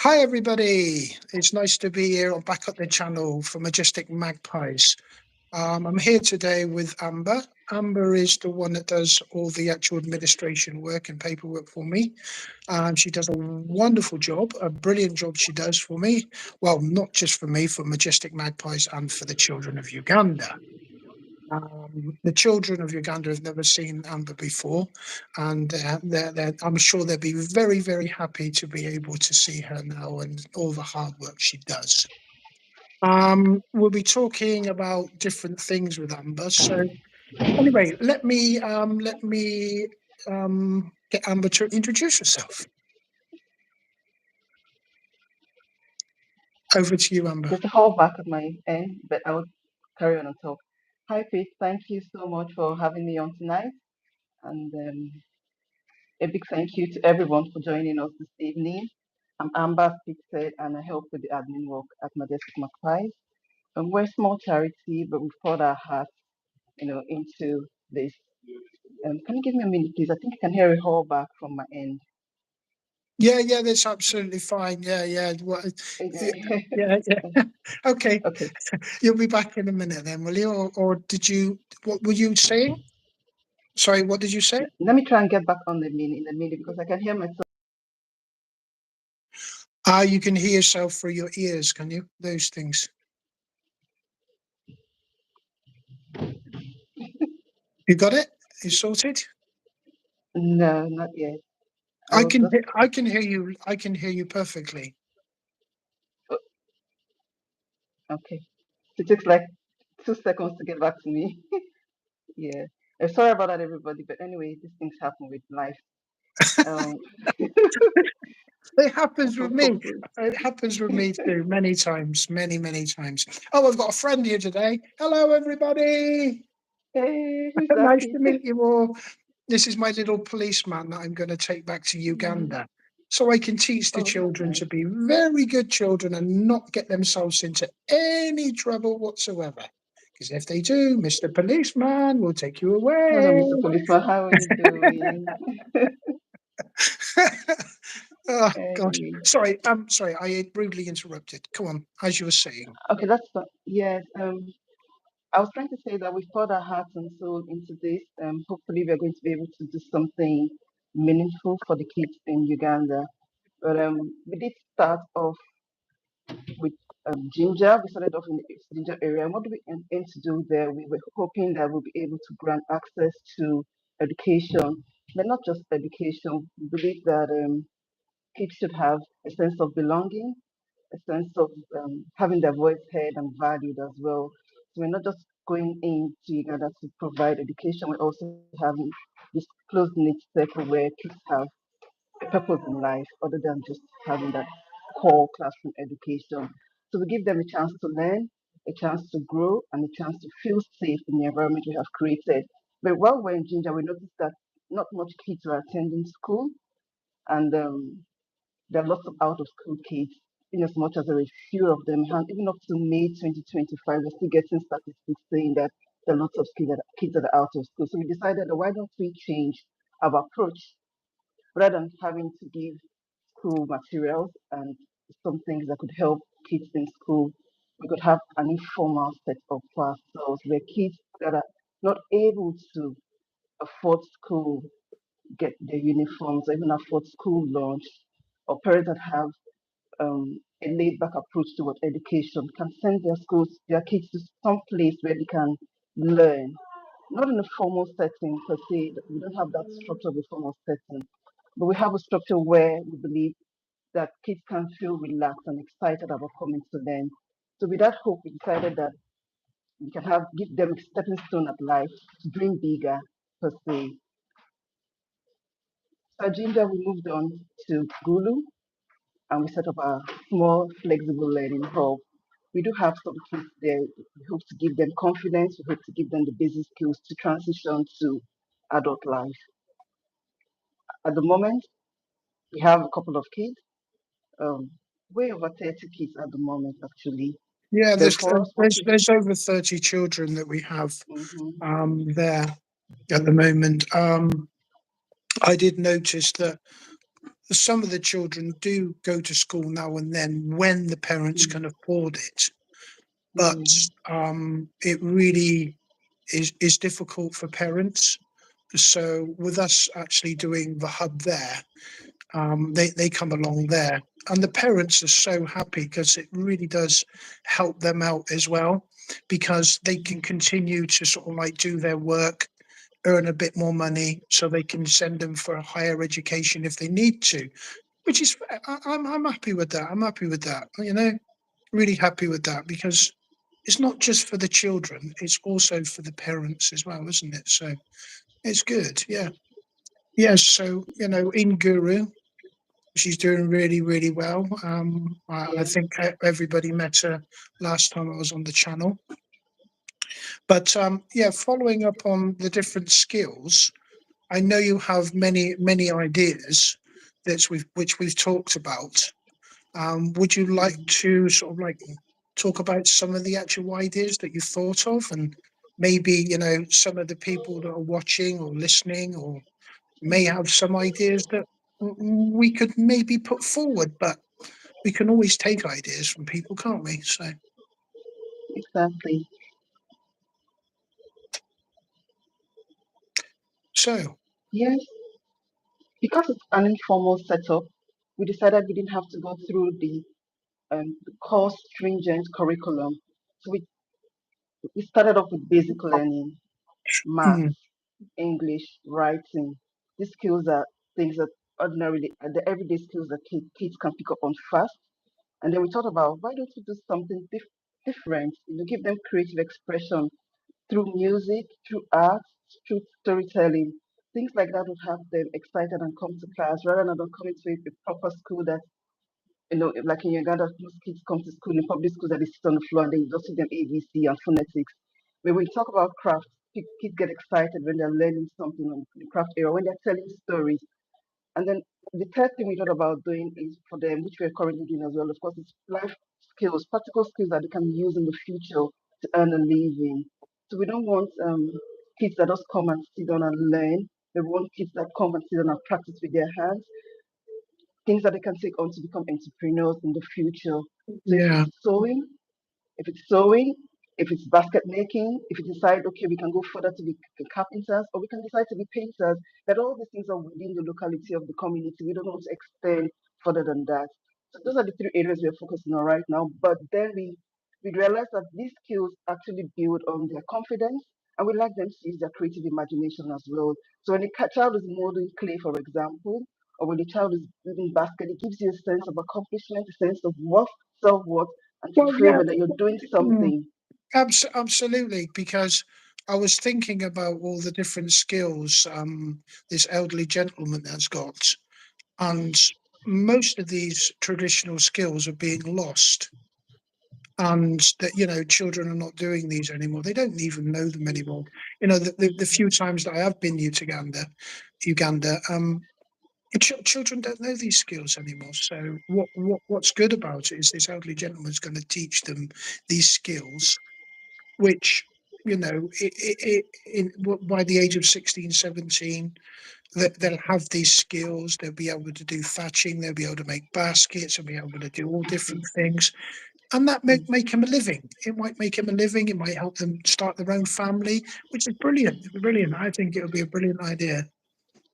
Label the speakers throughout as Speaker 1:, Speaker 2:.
Speaker 1: Hi, everybody. It's nice to be here back at the channel for Majestic Magpies. I'm here today with Amba. Amba is the one that does all the actual administration work and paperwork for me. She does a wonderful job, a brilliant job she does for me. Well, not just for me, for Majestic Magpies and for the children of Uganda. The children of Uganda have never seen Amber before, and I'm sure they'll be very, very happy to be able to see her now and all the hard work she does. We'll be talking about different things with Amber. So anyway, let me get Amber to introduce herself. Over to you, Amber.
Speaker 2: There's a whole back at my end, but I will carry on and talk. Hi, Pete. Thank you so much for having me on tonight. And a big thank you to everyone for joining us this evening. I'm Amba, as Pete said, and I help with the admin work at Majestic Magpies. And we're a small charity, but we've poured our hearts, into this. Can you give me a minute, please? I think I can hear a whole back from my end.
Speaker 1: Yeah, that's absolutely fine. Yeah. Yeah. Okay.
Speaker 2: Okay.
Speaker 1: You'll be back in a minute then, will you? Or did you, what were you saying? Sorry, what did you say?
Speaker 2: Let me try and get back on the in a minute because I can hear myself.
Speaker 1: You can hear yourself through your ears, can you? Those things. You got it? You sorted?
Speaker 2: No, not yet.
Speaker 1: I can hear you. I can hear you perfectly.
Speaker 2: Okay. It takes like 2 seconds to get back to me. Yeah. Sorry about that, everybody. But anyway, these things happen with life.
Speaker 1: It happens with me. It happens with me too, many times, many times. Oh, I've got a friend here today. Hello, everybody.
Speaker 2: Hey, who's
Speaker 1: Nice
Speaker 2: that?
Speaker 1: to meet you all. This is my little policeman that I'm going to take back to Uganda. So I can teach the children to be very good children and not get themselves into any trouble whatsoever. Because if they do, Mr. Policeman will take you away.
Speaker 2: Hello, Mr. Policeman. How are you doing?
Speaker 1: Oh, gosh. Sorry, I rudely interrupted. Come on, as you were saying.
Speaker 2: Okay, that's fine. Yes. I was trying to say that we've poured our hearts and soul into this. Hopefully, we're going to be able to do something meaningful for the kids in Uganda. But we did start off with Ginger. We started off in the Ginger area. And what do we aim to do there? We were hoping that we'll be able to grant access to education, but not just education. We believe that kids should have a sense of belonging, a sense of having their voice heard and valued as well. So we're not just going into Uganda to provide education, we're also having this close-knit circle where kids have a purpose in life other than just having that core classroom education. So we give them a chance to learn, a chance to grow, and a chance to feel safe in the environment we have created. But while we're in Ginger, we noticed that not much kids are attending school, and there are lots of out of school kids, in as much as there are a few of them. And even up to May 2025, we're still getting statistics saying that there are lots of kids that are out of school. So we decided that why don't we change our approach rather than having to give school materials and some things that could help kids in school, we could have an informal set up for ourselves where kids that are not able to afford school get their uniforms or even afford school lunch, or parents that have a laid back approach toward education can send their kids to some place where they can learn. Not in a formal setting per se, we don't have that structure of a formal setting, but we have a structure where we believe that kids can feel relaxed and excited about coming to learn. So with that hope, we decided that we can give them a stepping stone at life to dream bigger per se. So at Ginger, we moved on to Gulu and we set up a small flexible learning hub. We do have some kids there. We hope to give them confidence. We hope to give them the basic skills to transition to adult life. At the moment, we have a couple of kids, way over 30 kids at the moment, actually.
Speaker 1: Yeah,
Speaker 2: Then for us,
Speaker 1: there's over 30 children that we have
Speaker 2: mm-hmm.
Speaker 1: There at the moment. I did notice that some of the children do go to school now and then when the parents
Speaker 2: Mm,
Speaker 1: can afford it, but
Speaker 2: mm,
Speaker 1: it really is difficult for parents. So with us actually doing the hub there, they come along there, and the parents are so happy because it really does help them out as well, because they can continue to sort of like do their work, earn a bit more money, so they can send them for a higher education if they need to. Which is, I'm happy with that. I'm happy with that. You know, really happy with that, because it's not just for the children; it's also for the parents as well, isn't it? So it's good. Yeah. Yes. So, in Guru, she's doing really, really well. I
Speaker 2: yeah,
Speaker 1: think everybody met her last time I was on the channel. But yeah, following up on the different skills, I know you have many, many ideas which we've talked about. Would you like
Speaker 2: mm,
Speaker 1: to sort of like talk about some of the actual ideas that you thought of, and maybe, some of the people that are watching or listening or may
Speaker 2: mm,
Speaker 1: have some ideas that we could maybe put forward, but we can always take ideas from people, can't we?
Speaker 2: exactly.
Speaker 1: So
Speaker 2: Yes, because it's an informal setup, we decided we didn't have to go through the core stringent curriculum. So we started off with basic learning,
Speaker 1: mm,
Speaker 2: maths, English, writing. These skills are things that ordinarily are the everyday skills that kids can pick up on fast. And then we thought about why don't we do something different? Give them creative expression through music, through art, through storytelling. Things like that would have them excited and come to class rather than coming to a proper school that, like in Uganda, most kids come to school in public schools that they sit on the floor and then you just teach them ABC and phonetics. But when we talk about craft, kids get excited when they're learning something on the craft area, when they're telling stories. And then the third thing we thought about doing is for them, which we're currently doing as well, of course, is life skills, practical skills that they can use in the future to earn a living. So we don't want kids that just come and sit down and learn. We want kids that come and sit down and practice with their hands, things that they can take on to become entrepreneurs in the future. So
Speaker 1: yeah.
Speaker 2: if it's sewing, if it's basket making, if you decide, okay, we can go further to be carpenters, or we can decide to be painters, that all these things are within the locality of the community. We don't want to extend further than that. So those are the three areas we're focusing on right now. But then we realize that these skills actually build on their confidence, and we like them to use their creative imagination as well. So when a child is molding clay, for example, or when the child is building basket, it gives you a sense of accomplishment, a sense of worth, self-worth, and
Speaker 1: Well, yeah.
Speaker 2: fulfillment that you're doing
Speaker 1: mm,
Speaker 2: something.
Speaker 1: Absolutely, because I was thinking about all the different skills this elderly gentleman has got, and most of these traditional skills are being lost, and that, children are not doing these anymore. They don't even know them anymore. The few times that I have been to Uganda, children don't know these skills anymore. So what's good about it is this elderly gentleman's going to teach them these skills, which, by the age of 16, 17, that they'll have these skills. They'll be able to do thatching, they'll be able to make baskets, they'll be able to do all different things, and that make him a living. It might make him a living. It might help them start their own family, which is brilliant. Brilliant. I think it would be a brilliant idea.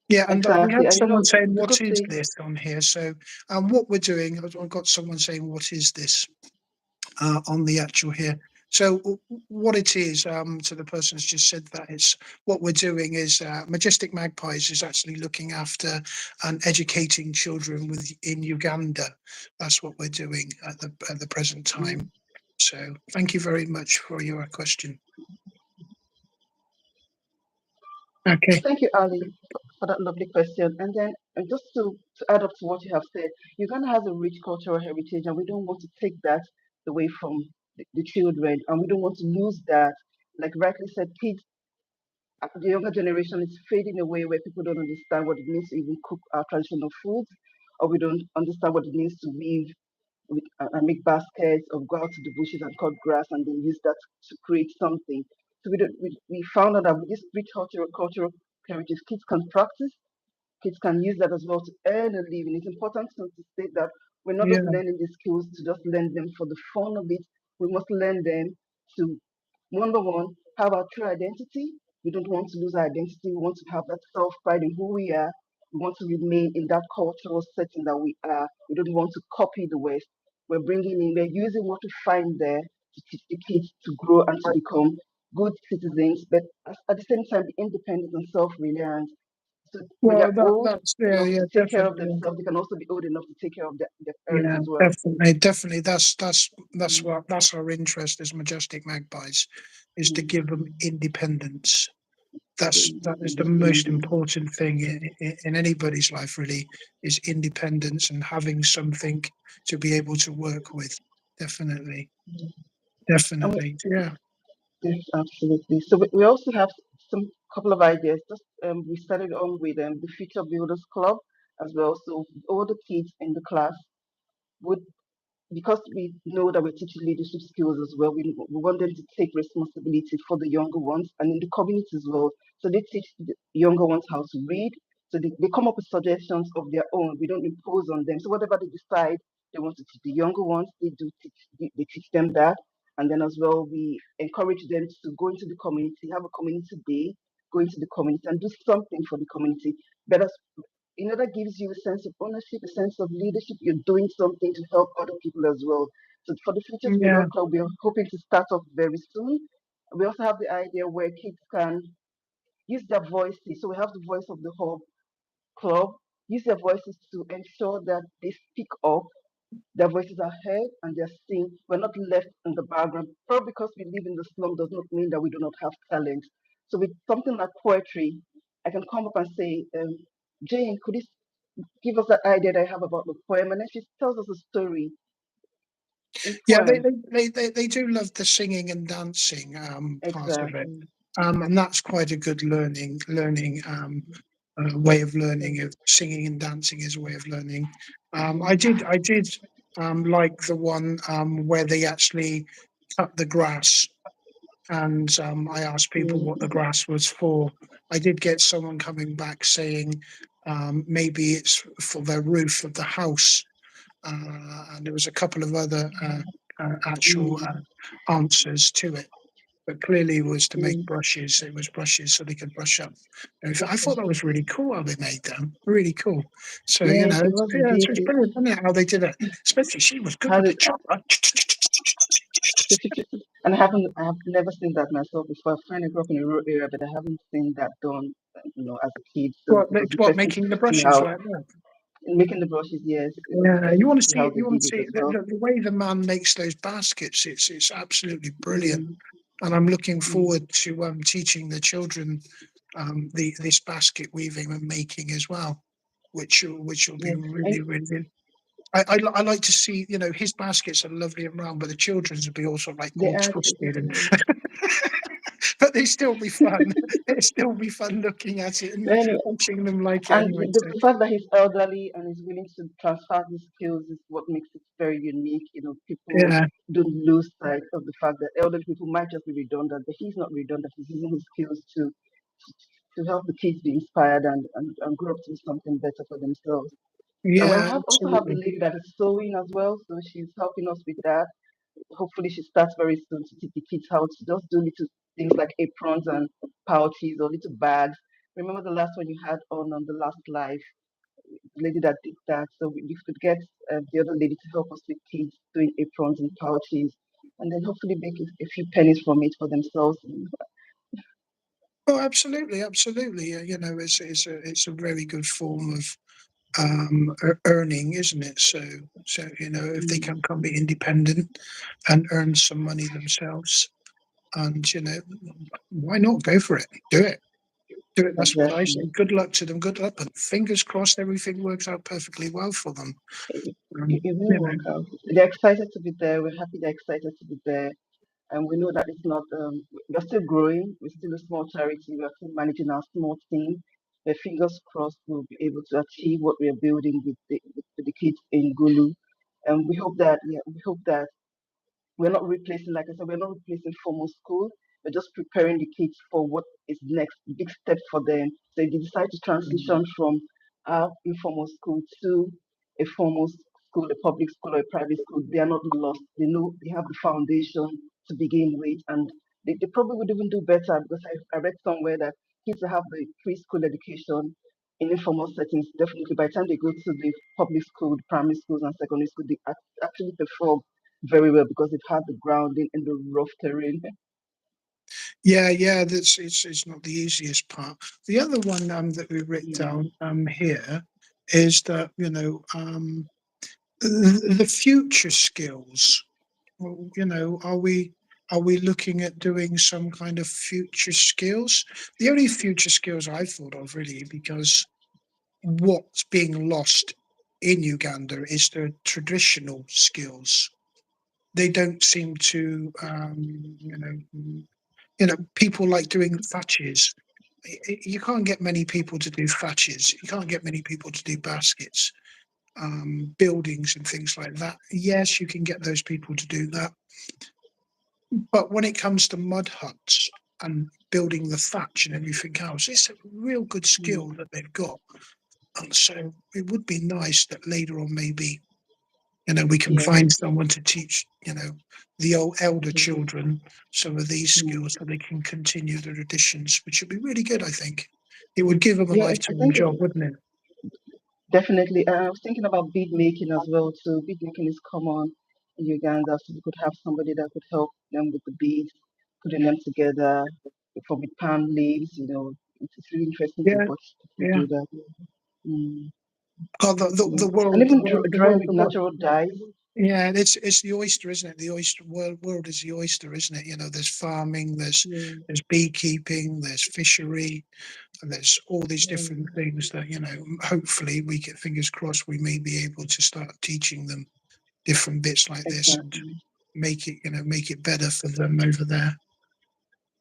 Speaker 1: Yeah, and we
Speaker 2: Exactly.
Speaker 1: had
Speaker 2: And
Speaker 1: someone saying,
Speaker 2: the
Speaker 1: "What
Speaker 2: good
Speaker 1: is
Speaker 2: thing,
Speaker 1: this?" on here. So, what we're doing, I've got someone saying, "What is this?" On the actual here. So, what it is, to the person who's just said that, it's what we're doing is Majestic Magpies is actually looking after and educating children in Uganda. That's what we're doing at the present time.
Speaker 2: mm,
Speaker 1: So, thank you very much for your question. Okay.
Speaker 2: thank you, Ali, for that lovely question. And then just to add up to what you have said, Uganda has a rich cultural heritage, and we don't want to take that away from the children, and we don't want to lose that. Like rightly said, kids, the younger generation is fading away where people don't understand what it means to even cook our traditional foods, or we don't understand what it means to weave and make baskets or go out to the bushes and cut grass and then use that to create something. So we found out that with this rich cultural heritage, kids can practice kids can use that as well to earn a living. It's important to state that we're not
Speaker 1: Yeah.
Speaker 2: just learning these skills to just learn them for the fun of it. We must learn them to, number one, have our true identity. We don't want to lose our identity. We want to have that self pride in who we are. We want to remain in that cultural setting that we are. We don't want to copy the West. We're using what we find there to teach the kids to grow and to become good citizens, but at the same time, be independent and self reliant. So when
Speaker 1: Well,
Speaker 2: they're old
Speaker 1: that's yeah,
Speaker 2: enough
Speaker 1: yeah,
Speaker 2: to take care of
Speaker 1: definitely.
Speaker 2: themselves, they can also be old enough to take care of their parents
Speaker 1: Yeah,
Speaker 2: as well.
Speaker 1: definitely. That's
Speaker 2: Mm,
Speaker 1: what that's our interest as Majestic Magpies, is to
Speaker 2: mm,
Speaker 1: give them independence. That is the most
Speaker 2: independent.
Speaker 1: important thing in anybody's life, really, is independence and having something to be able to work with. Definitely,
Speaker 2: And we,
Speaker 1: definitely. Yeah,
Speaker 2: yes, absolutely. So we also have some couple of ideas. Just we started on with the Future Builders Club as well. So all the kids in the class would, because we know that we're teaching leadership skills as well, we want them to take responsibility for the younger ones and in the community as well. So they teach the younger ones how to read. So they come up with suggestions of their own. We don't impose on them. So whatever they decide they want to teach the younger ones, they teach them that. And then as well, we encourage them to go into the community, have a community day, go into the community and do something for the community. But as that gives you a sense of ownership, a sense of leadership. You're doing something to help other people as well. So for the Futures Builder
Speaker 1: yeah,
Speaker 2: Club, we're hoping to start off very soon. We also have the idea where kids can use their voices. So we have the voice of the whole club, use their voices to ensure that they speak up, their voices are heard and they're seen. We're not left in the background. Probably because we live in the slum does not mean that we do not have talent. So with something like poetry, I can come up and say, Jane, could you give us that idea that I have about the poem? And then she tells us a story in
Speaker 1: yeah. They
Speaker 2: poem.
Speaker 1: they, they do love the singing and dancing part of it,
Speaker 2: Exactly.
Speaker 1: and that's quite a good learning way of learning.
Speaker 2: Mm,
Speaker 1: Of singing and dancing is a way of learning.
Speaker 2: mm,
Speaker 1: I did like the one where they actually cut the grass, and I asked people what the
Speaker 2: mm,
Speaker 1: grass was for. I did get someone coming back saying maybe it's for the roof of the house, and there was a couple of other actual
Speaker 2: mm,
Speaker 1: answers to it. But clearly, it was to make
Speaker 2: mm.
Speaker 1: brushes. It was brushes so they could brush up. I
Speaker 2: That's
Speaker 1: thought
Speaker 2: right.
Speaker 1: that was really cool how they made them. Really cool. So
Speaker 2: Yes, it was
Speaker 1: yeah,
Speaker 2: indeed.
Speaker 1: it's brilliant, isn't it, how they did it. Especially she was good
Speaker 2: How
Speaker 1: with the
Speaker 2: did
Speaker 1: chopper.
Speaker 2: and I have never seen that myself before. I finally grew up in a rural area, but I haven't seen that done, as a kid. So it was
Speaker 1: What
Speaker 2: interesting
Speaker 1: making
Speaker 2: to
Speaker 1: the
Speaker 2: see
Speaker 1: brushes
Speaker 2: how
Speaker 1: like that?
Speaker 2: making the brushes. Yes, it was
Speaker 1: Yeah, you
Speaker 2: interesting
Speaker 1: want
Speaker 2: to
Speaker 1: to
Speaker 2: see
Speaker 1: see
Speaker 2: how
Speaker 1: it.
Speaker 2: they
Speaker 1: You want
Speaker 2: did
Speaker 1: to
Speaker 2: it
Speaker 1: see
Speaker 2: as well.
Speaker 1: the way the man makes those baskets. It's absolutely brilliant,
Speaker 2: Mm,
Speaker 1: and I'm looking
Speaker 2: mm,
Speaker 1: forward to teaching the children this basket weaving and making as well, which will be
Speaker 2: yes, and
Speaker 1: really good. I like to see, his baskets are lovely and round, but the children's would be also like
Speaker 2: they
Speaker 1: all
Speaker 2: are
Speaker 1: twisted and
Speaker 2: yes.
Speaker 1: but they still be fun. It'd still be fun looking at it and
Speaker 2: Anyway,
Speaker 1: watching them like it
Speaker 2: and
Speaker 1: anyway.
Speaker 2: the
Speaker 1: So
Speaker 2: fact that he's elderly and is willing to transfer these skills is what makes it very unique. People
Speaker 1: yeah,
Speaker 2: don't lose sight of the fact that elderly people might just be redundant, but he's not redundant. He's using his skills to help the kids be inspired and grow up to be something better for themselves. And we
Speaker 1: yeah,
Speaker 2: also have the
Speaker 1: absolutely.
Speaker 2: lady that is sewing as well, so she's helping us with that. Hopefully, she starts very soon to teach the kids how to just do little things like aprons and pouches or little bags. Remember the last one you had on the last live, the lady that did that. So we could get the other lady to help us with kids doing aprons and pouches, and then hopefully make a few pennies from it for themselves.
Speaker 1: Oh, absolutely, absolutely. It's a very good form of earning, isn't it? So if they
Speaker 2: Mm,
Speaker 1: can come be independent and earn some money themselves, and why not go for it? Do it. Do it. That's what I say.
Speaker 2: exactly.
Speaker 1: Good luck to them. Good luck, but fingers crossed everything works out perfectly well for them.
Speaker 2: It,
Speaker 1: Um,
Speaker 2: it will
Speaker 1: you know,
Speaker 2: work out. They're excited to be there. We're happy they're excited to be there. And we know that it's not, we're still growing. We're still a small charity. We're still managing our small team. But fingers crossed we'll be able to achieve what we are building with the kids in Gulu. And we hope that we're not replacing, like I said, we're not replacing formal school. We're just preparing the kids for what is next, big step for them. So if they decide to transition from have informal school to a formal school, a public school or a private school, they are not lost. They know they have the foundation to begin with, and they probably would even do better because I read somewhere that kids that have the preschool education in informal settings, definitely by the time they go to the public school, the primary schools, and secondary school, they actually perform very well because they've had the grounding in the rough terrain.
Speaker 1: Yeah, yeah, that's it's not the easiest part. The other one that we written
Speaker 2: Yeah,
Speaker 1: down here is that the future skills. Well, are we looking at doing some kind of future skills? The only future skills I thought of really, because what's being lost in Uganda is the traditional skills. They don't seem to, people like doing thatches. You can't get many people to do thatches. You can't get many people to do baskets, buildings and things like that. Yes, you can get those people to do that. But when it comes to mud huts and building the thatch and everything else, it's a real good skill
Speaker 2: yeah,
Speaker 1: that they've got. And so it would be nice that later on, maybe, we can
Speaker 2: yeah.
Speaker 1: find someone to teach, the old elder
Speaker 2: Okay.
Speaker 1: children some of these
Speaker 2: Mm.
Speaker 1: skills so they can continue the traditions, which would be really good, I think. It would give them a
Speaker 2: Yeah, I
Speaker 1: lifetime
Speaker 2: think
Speaker 1: job, wouldn't it?
Speaker 2: definitely. I was thinking about bead making as well too. Bead making is common in Uganda, so we could have somebody that could help them with the beads, putting them together from with palm leaves. It's really interesting to
Speaker 1: Yeah,
Speaker 2: watch people
Speaker 1: yeah.
Speaker 2: do that. Mm,
Speaker 1: Oh,
Speaker 2: yeah. And even
Speaker 1: the
Speaker 2: drawing
Speaker 1: world,
Speaker 2: with
Speaker 1: the world.
Speaker 2: natural dyes.
Speaker 1: Yeah, it's the oyster, isn't it? The oyster world is the oyster, isn't it? There's farming,
Speaker 2: Yeah,
Speaker 1: there's beekeeping, there's fishery, and there's all these different
Speaker 2: yeah,
Speaker 1: things that hopefully we get fingers crossed we may be able to start teaching them different bits like this and
Speaker 2: exactly.
Speaker 1: make it better for them over there.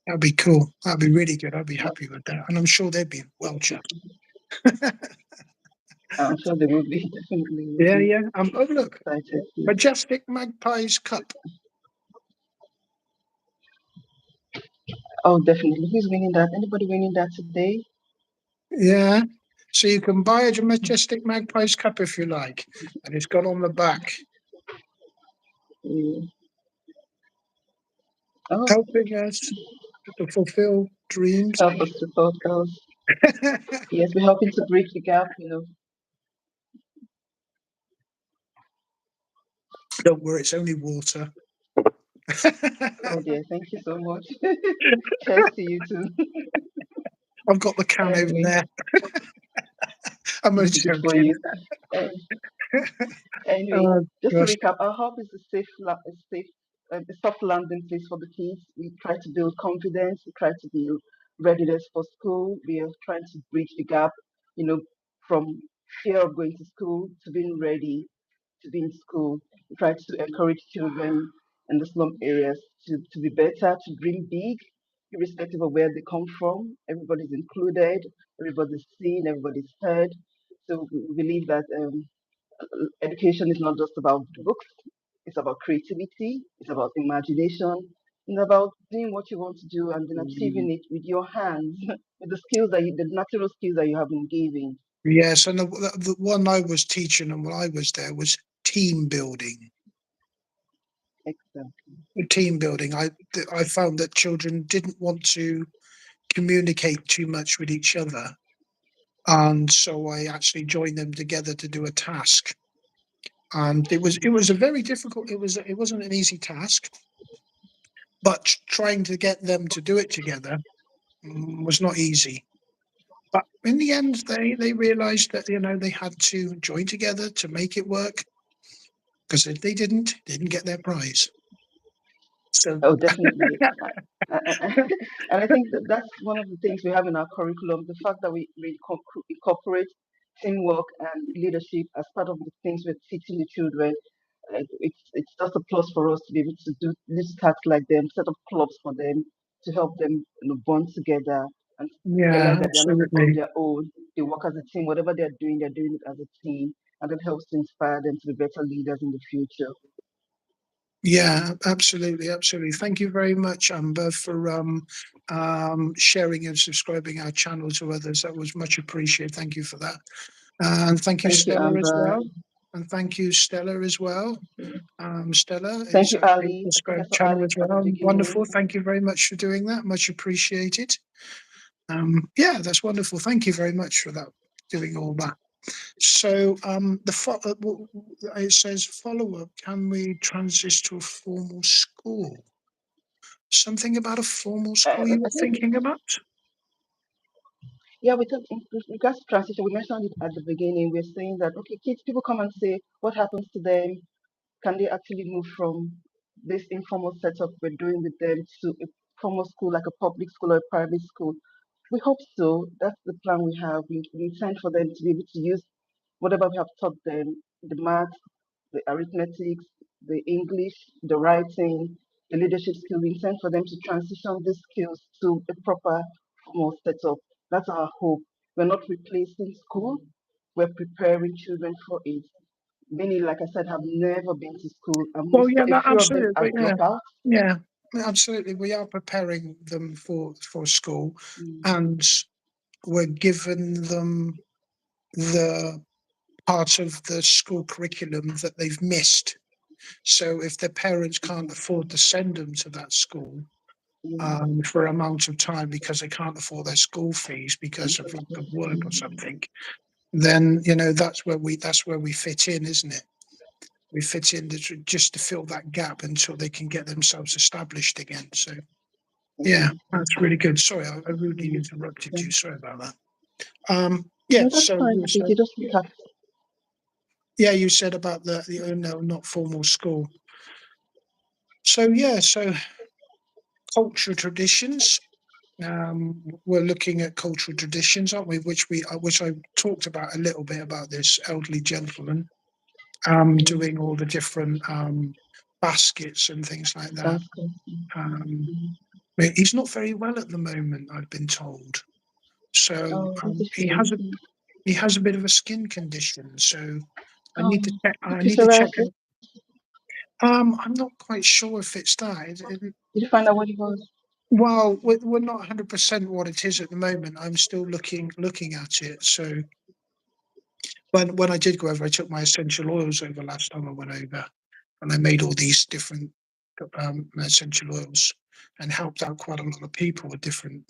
Speaker 1: That'd be cool. That'd be really good. I'd be
Speaker 2: Yeah,
Speaker 1: happy with that, and I'm sure they'd be well chuffed.
Speaker 2: I'm sure they will be. Definitely will
Speaker 1: Yeah,
Speaker 2: be
Speaker 1: yeah. Oh, look,
Speaker 2: excited too.
Speaker 1: Majestic Magpies Cup.
Speaker 2: Oh, definitely. Who's winning that? Anybody winning that today?
Speaker 1: Yeah. So you can buy a Majestic Magpies Cup if you like, and it's got on the back,
Speaker 2: Yeah. Oh,
Speaker 1: helping us to fulfill dreams.
Speaker 2: help us to fulfill. Yes, we're helping to bridge the gap.
Speaker 1: Don't worry, it's only water.
Speaker 2: Oh dear, thank you so much. Cheers to you too.
Speaker 1: I've got the can over
Speaker 2: Anyway,
Speaker 1: there. I'm only
Speaker 2: good for
Speaker 1: joking.
Speaker 2: you. Uh, Anyway,
Speaker 1: Oh
Speaker 2: just to
Speaker 1: gosh.
Speaker 2: recap, our hub is a soft landing place for the kids. We try to build confidence. We try to build readiness for school. We are trying to bridge the gap, you know, from fear of going to school to being ready to be in school. We try to encourage children in the slum areas to be better, to dream big, irrespective of where they come from. Everybody's included, everybody's seen, everybody's heard. So we believe that education is not just about books, it's about creativity, it's about imagination, and about doing what you want to do and then achieving it with your hands, with the natural skills that you have been given.
Speaker 1: Yes, and the one I was teaching and when I was there was team building.
Speaker 2: Excellent.
Speaker 1: Team building. I found that children didn't want to communicate too much with each other, and so I actually joined them together to do a task. And it was a very difficult. It wasn't an easy task, but trying to get them to do it together was not easy. But in the end, they realised that they had to join together to make it work. Because if they didn't get their prize. So
Speaker 2: Oh, definitely. And I think that that's one of the things we have in our curriculum, the fact that we incorporate teamwork and leadership as part of the things we're teaching the children. It's just a plus for us to be able to do this task like them, set up clubs for them to help them bond together and
Speaker 1: yeah,
Speaker 2: realize that they're not on
Speaker 1: absolutely.
Speaker 2: their own. They work as a team. Whatever they're doing it as a team, and that helps to inspire them to be better leaders in the future.
Speaker 1: Yeah, absolutely, absolutely. Thank you very much, Amber, for sharing and subscribing our channel to others. That was much appreciated. Thank you for that. And thank you,
Speaker 2: Thank you,
Speaker 1: Stella, as
Speaker 2: Amba.
Speaker 1: well. And thank you, Stella, as well. Stella
Speaker 2: Thank
Speaker 1: is
Speaker 2: you,
Speaker 1: a
Speaker 2: Ali.
Speaker 1: subscribe
Speaker 2: Professor
Speaker 1: channel
Speaker 2: Ali
Speaker 1: as
Speaker 2: at the
Speaker 1: well.
Speaker 2: beginning.
Speaker 1: Wonderful. Thank you very much for doing that. Much appreciated. Yeah, that's wonderful. Thank you very much for that, doing all that. So it says follow up. Can we transition to a formal school? Something about a formal school you
Speaker 2: I
Speaker 1: were
Speaker 2: think,
Speaker 1: thinking about?
Speaker 2: yeah, we talked in regards to transition. We mentioned it at the beginning. We're saying that, okay, kids, people come and say, what happens to them? Can they actually move from this informal setup we're doing with them to a formal school, like a public school or a private school? We hope so. That's the plan we have. We intend for them to be able to use whatever we have taught them, the math, the arithmetic, the English, the writing, the leadership skills. We intend for them to transition these skills to a proper formal setup. That's our hope. We're not replacing school, we're preparing children for it. Many, like I said, have never been to school, and
Speaker 1: Well,
Speaker 2: most,
Speaker 1: yeah,
Speaker 2: a
Speaker 1: that,
Speaker 2: few of them are
Speaker 1: absolutely. Yeah,
Speaker 2: dropouts.
Speaker 1: yeah, absolutely. We are preparing them for school,
Speaker 2: Mm,
Speaker 1: and we're giving them the part of the school curriculum that they've missed. So if their parents can't afford to
Speaker 2: exactly.
Speaker 1: send them to that school
Speaker 2: Yeah,
Speaker 1: for an amount of time because they can't afford their school fees because of lack of work or
Speaker 2: mm,
Speaker 1: something, then that's where we fit in, isn't it? We fit in just to fill that gap until they can get themselves established again. So yeah,
Speaker 2: exactly.
Speaker 1: that's really good. Sorry, I rudely
Speaker 2: Mm,
Speaker 1: interrupted
Speaker 2: yeah.
Speaker 1: you. Sorry about that. Yeah.
Speaker 2: No, that's
Speaker 1: So
Speaker 2: fine.
Speaker 1: you
Speaker 2: Did
Speaker 1: said,
Speaker 2: you just recap?
Speaker 1: yeah, you said about the no, not formal school. So yeah, so cultural traditions. We're looking at cultural traditions, aren't we? Which I talked about a little bit about this elderly gentleman
Speaker 2: Mm,
Speaker 1: doing all the different baskets and things like that.
Speaker 2: that's good.
Speaker 1: Um,
Speaker 2: Mm.
Speaker 1: he's not very well at the moment, I've been told. So
Speaker 2: Oh, that's a
Speaker 1: he
Speaker 2: shame.
Speaker 1: he has a bit of a skin condition. So I
Speaker 2: Oh,
Speaker 1: need to check. I need to check.
Speaker 2: psoriasis.
Speaker 1: I'm not quite sure if it's that.
Speaker 2: Did you find out what it was?
Speaker 1: Well, we're not 100% what it is at the moment. I'm still looking at it. So when I did go over, I took my essential oils over last time I went over, and I made all these different essential oils and helped out quite a lot of people with different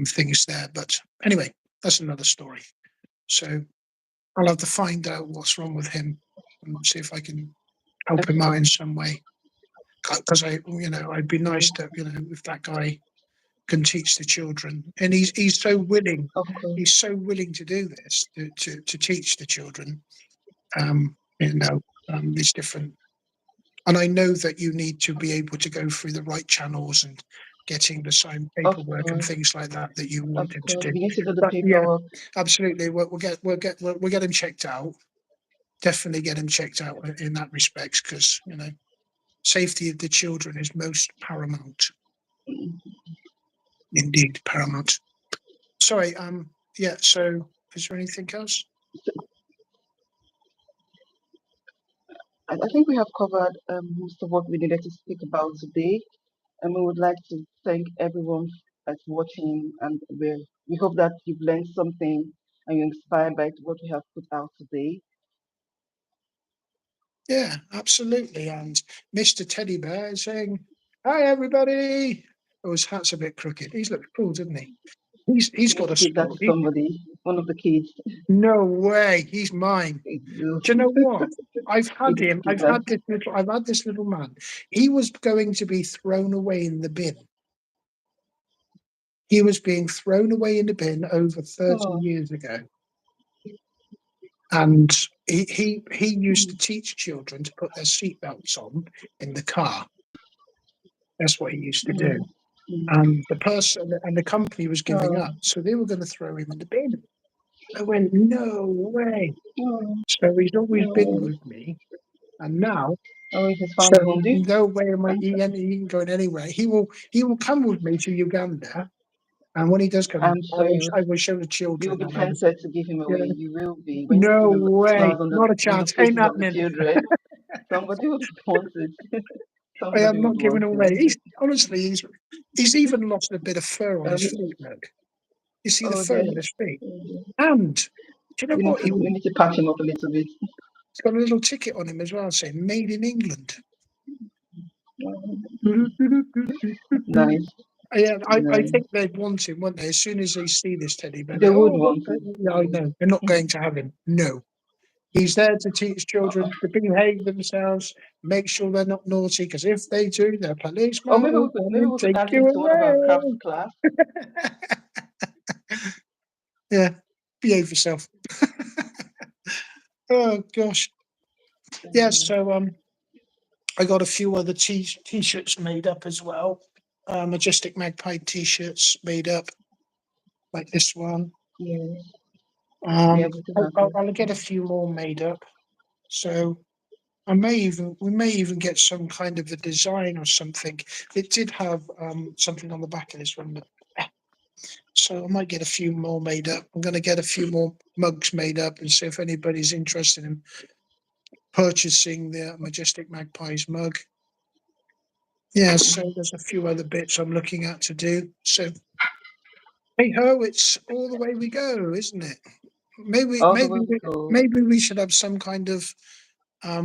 Speaker 1: things there. But anyway, that's another story. So I'll have to find out what's wrong with him and see if I can help him
Speaker 2: Okay,
Speaker 1: out in some way. Because I'd be
Speaker 2: yeah,
Speaker 1: nice to, if that guy can teach the children, and he's so willing.
Speaker 2: of course.
Speaker 1: He's so willing to do this to teach the children. These different. And I know that you need to be able to go through the right channels and getting the signed
Speaker 2: Of
Speaker 1: paperwork and
Speaker 2: course.
Speaker 1: things like that you
Speaker 2: Of
Speaker 1: wanted to
Speaker 2: course.
Speaker 1: do.
Speaker 2: We need to do the
Speaker 1: But yeah,
Speaker 2: paperwork.
Speaker 1: absolutely, we'll get him checked out. Definitely get him checked out in that respect because safety of the children is most paramount.
Speaker 2: Mm.
Speaker 1: Indeed, paramount. Sorry. Yeah. So, is there anything else?
Speaker 2: So I think we have covered most of what we needed to speak about today. And we would like to thank everyone that's watching. And we hope that you've learned something and you're inspired by what we have put out today.
Speaker 1: Yeah, absolutely. And Mr. Teddy Bear is saying, "Hi, everybody." Oh, his hat's a bit crooked. He's looked cool, didn't he? He's
Speaker 2: You need
Speaker 1: got
Speaker 2: to
Speaker 1: a
Speaker 2: give that to
Speaker 1: story.
Speaker 2: somebody, one of the kids.
Speaker 1: No way. He's mine.
Speaker 2: You
Speaker 1: Do you know what? I've
Speaker 2: you
Speaker 1: had
Speaker 2: need to
Speaker 1: him.
Speaker 2: give that.
Speaker 1: I've had this little man. He was going to be thrown away in the bin. He was being thrown away in the bin over 30
Speaker 2: Oh,
Speaker 1: years ago. And he used to
Speaker 2: mm,
Speaker 1: teach children to put their seatbelts on in the car. That's what he used to do.
Speaker 2: mm, mm.
Speaker 1: And the person and the company was giving
Speaker 2: Oh,
Speaker 1: up, so they were going to throw him in the bin. I went, no way.
Speaker 2: oh,
Speaker 1: So he's always been
Speaker 2: oh.
Speaker 1: with me, and now,
Speaker 2: Oh, he's found
Speaker 1: so
Speaker 2: a home. Do you,
Speaker 1: no way am I
Speaker 2: I'm,
Speaker 1: he ain't going anywhere. He will come with me to Uganda, and when he does come,
Speaker 2: I'm sure
Speaker 1: I will show the
Speaker 2: you will
Speaker 1: children.
Speaker 2: be
Speaker 1: And I was,
Speaker 2: tempted to give him
Speaker 1: you
Speaker 2: away.
Speaker 1: know,
Speaker 2: You will be. When you see
Speaker 1: no
Speaker 2: the
Speaker 1: way,
Speaker 2: smiles on
Speaker 1: not a
Speaker 2: the
Speaker 1: chance, ain't
Speaker 2: faces of the
Speaker 1: happening.
Speaker 2: children, somebody would want it.
Speaker 1: I
Speaker 2: Somebody
Speaker 1: am
Speaker 2: would
Speaker 1: not giving
Speaker 2: want
Speaker 1: away.
Speaker 2: it.
Speaker 1: He's honestly, he's even lost a bit of fur on his
Speaker 2: Um,
Speaker 1: feet. Look, you see the
Speaker 2: oh,
Speaker 1: fur
Speaker 2: dear.
Speaker 1: on his feet,
Speaker 2: Oh, dear.
Speaker 1: and Do you know what?
Speaker 2: We need to patch him up a little bit.
Speaker 1: He's got a little ticket on him as well, saying "Made in England."
Speaker 2: Nice.
Speaker 1: Yeah, I
Speaker 2: Nice.
Speaker 1: think they'd want him, wouldn't they? As soon as they see this teddy bear,
Speaker 2: They would
Speaker 1: oh, look,
Speaker 2: want it.
Speaker 1: yeah, I know. They're not going to have him. No. He's there to teach children to behave themselves, make sure they're not naughty, because if they do, the
Speaker 2: Or
Speaker 1: policeman will come
Speaker 2: maybe
Speaker 1: and
Speaker 2: we could
Speaker 1: take
Speaker 2: add
Speaker 1: you
Speaker 2: him to one of our craft
Speaker 1: away.
Speaker 2: class.
Speaker 1: Yeah, behave yourself. Oh gosh. Yeah, so I got a few other t-shirts made up as well. Majestic Magpie t-shirts made up, like this one.
Speaker 2: Yeah. Yeah, we do have it.
Speaker 1: I'll get a few more made up. So we may even get some kind of a design or something. It did have something on the back of this one, but so I might get a few more made up. I'm going to get a few more mugs made up and see if anybody's interested in purchasing the Majestic Magpies mug. Yeah, so there's a few other bits I'm looking at to do. So hey ho, it's all the way we go, isn't it? Maybe
Speaker 2: All the
Speaker 1: maybe
Speaker 2: way we
Speaker 1: we,
Speaker 2: go.
Speaker 1: maybe we should have some kind of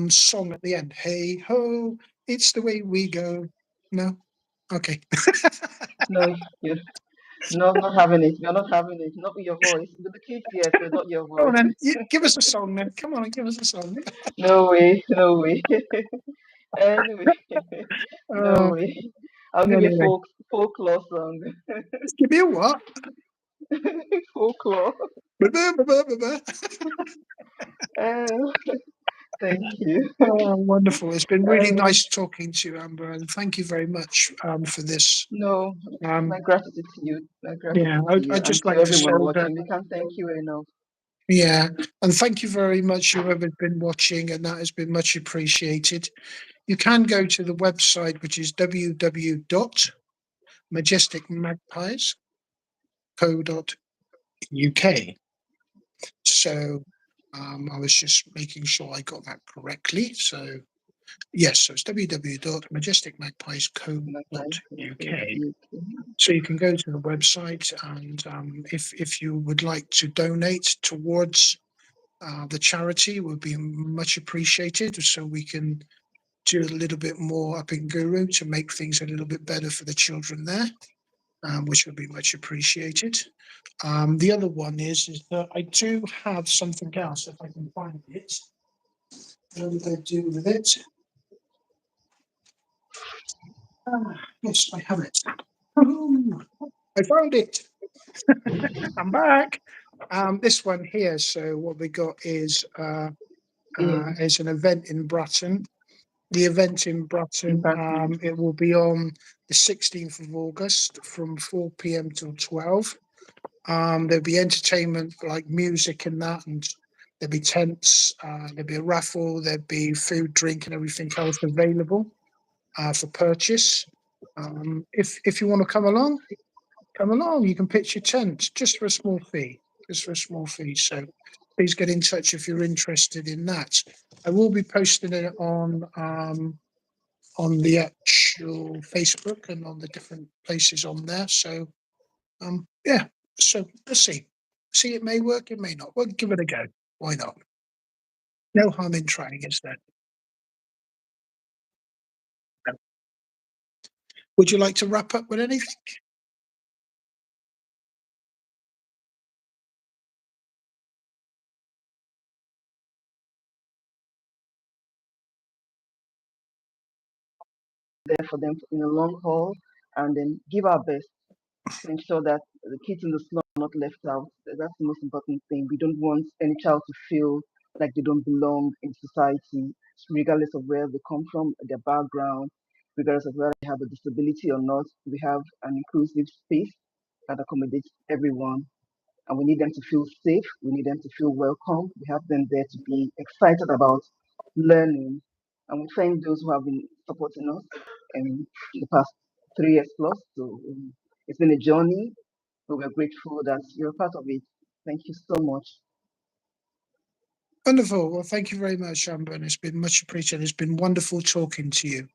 Speaker 1: song at the end. Hey ho, it's the way we go. No, okay.
Speaker 2: No, you're no, not having it. You're not having it. Not with your voice. With the kids, yes, but not your
Speaker 1: Go on
Speaker 2: voice.
Speaker 1: then, give us a song then. Come on, and give us a song.
Speaker 2: No way. No way. Anyway, no
Speaker 1: Uh,
Speaker 2: way. I'll give you a
Speaker 1: anyway,
Speaker 2: folklore song.
Speaker 1: just give me a what?
Speaker 2: Folklore. Uh, thank you.
Speaker 1: Oh, wonderful! It's been really
Speaker 2: Um,
Speaker 1: nice talking to you, Amber, and thank you very much for this.
Speaker 2: no,
Speaker 1: Um,
Speaker 2: my gratitude to you. My
Speaker 1: yeah,
Speaker 2: gratitude to you
Speaker 1: I'd
Speaker 2: and
Speaker 1: just
Speaker 2: to
Speaker 1: like to say
Speaker 2: everyone
Speaker 1: that.
Speaker 2: watching. We can't thank you enough.
Speaker 1: Yeah, and thank you very much, whoever's been watching, and that has been much appreciated. You can go to the website, which is www.majesticmagpies.co.uk. So I was just making sure I got that correctly. So yes, so it's
Speaker 2: My time.
Speaker 1: www.majesticmagpies.co.uk. So you can go to the website, and if you would like to donate towards the charity, would be much appreciated. So we can do a little bit more up in Guru to make things a little bit better for the children there, which would be much appreciated. The other one is that I do have something else, if I can find it. What did I do with it? Yes, I have it. I found it. I'm back. This one here. So what we got
Speaker 2: Yeah,
Speaker 1: is an event in Bratton. The event in
Speaker 2: in
Speaker 1: Bratton,
Speaker 2: Boston.
Speaker 1: it will be on the 16th of August from 4 p.m. till 12. There'll be entertainment like music and that, and there'll be tents, there'll be a raffle, there'll be food, drink, and everything else available for purchase. If you want to come along, come along. You can pitch your tent just for a small fee, just for a small fee. So please get in touch if you're interested in that. I will be posting it on the actual Facebook and on the different places on there. So yeah, so let's see. See, it may work, it may not. We'll give it a go. Why not? No harm in trying, is there? No. Would you like to wrap up with anything?
Speaker 2: There for them in the long haul, and then give our best to ensure that the kids in the slum are not left out. That's the most important thing. We don't want any child to feel like they don't belong in society, regardless of where they come from, their background, regardless of whether they have a disability or not. We have an inclusive space that accommodates everyone, and we need them to feel safe. We need them to feel welcome. We have them there to be excited about learning. And we thank those who have been supporting us in the past 3 years plus. So it's been a journey, but we're grateful that you're a part of it. Thank you so much.
Speaker 1: Wonderful. Well, thank you very much, Amber, and it's been much appreciated. It's been wonderful talking to you.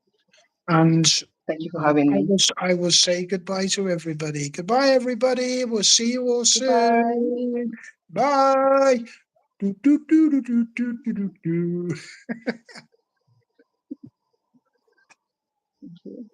Speaker 1: And
Speaker 2: Thank you for having me.
Speaker 1: I will say goodbye to everybody. Goodbye, everybody. We'll see you all
Speaker 2: Goodbye.
Speaker 1: soon. Bye. Do, do, do, do, do, do, do, do, do.
Speaker 2: Okay.